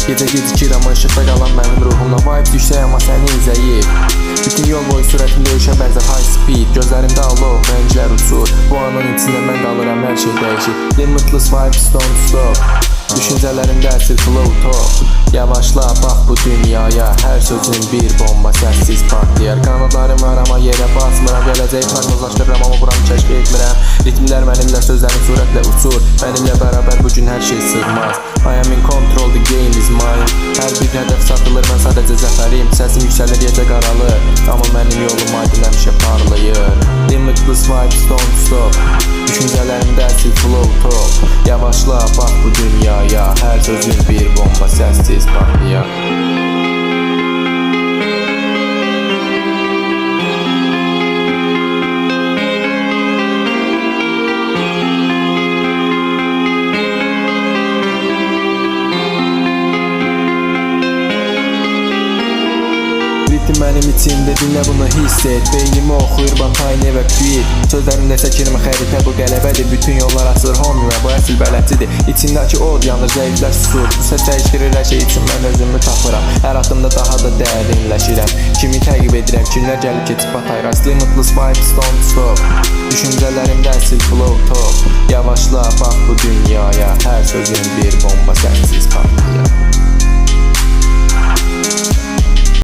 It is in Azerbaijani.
Gecə gecikir amma işıqda qalan mənim ruhumla vibes yüksək amma səni izləyib. Bütün yol boyu sürətim döyüşə bənzər high speed. Gözlərimdə alov, rənglər uçur. Bu anın içində mən qalıram, hər şey dəyişir. Limitless vibes don't stop. Düşüncələrimdə əsir flow top. Yavaşla bax bu dünyaya, hər sözün bir bomba səssiz partlayar. Qanadlarım var amma yerə basmıram. Gələcəyi proqnozlaşdırıram amma buranı kəşf etmirəm. Ritmlər mənimlə, sözlərim sürətlə uçur. Mənimlə bərabər bugün hər şey sığmaz. I am in control, the game is mine. Hər bir hədəf satılır, mən sadəcə zəfərim. Səsim yüksəlir, gecə qaralır, amma mənim yolum aydın həmişə parlayır. Limitless vibes don't stop. Düşüncələrimdə əsir flow top. Yavaşla bax bu dünyaya, hər sözün bir bomba səssiz partlayar. Mənim içimdə dinlə bunu hiss et. Beynimi oxuyur Bantay Never Quit. Sözlərimdə çəkirmə xəritə, bu qələbədir. Bütün yollar açılır homie, bu əsl bələdçidir. İçindəki od yanır, zəiflər susur. Bu səs dəyişdirir hər şey üçün mən özümü tapıram. Hər addımda daha da dərinləşirəm. Kimi təqib edirəm, kimlər gəlib keçib batayır. Limitless vibes don't stop. Düşüncələrimdə əsl flow top. Yavaşla bax bu dünyaya, hər sözün bir bomba səssiz partlayar.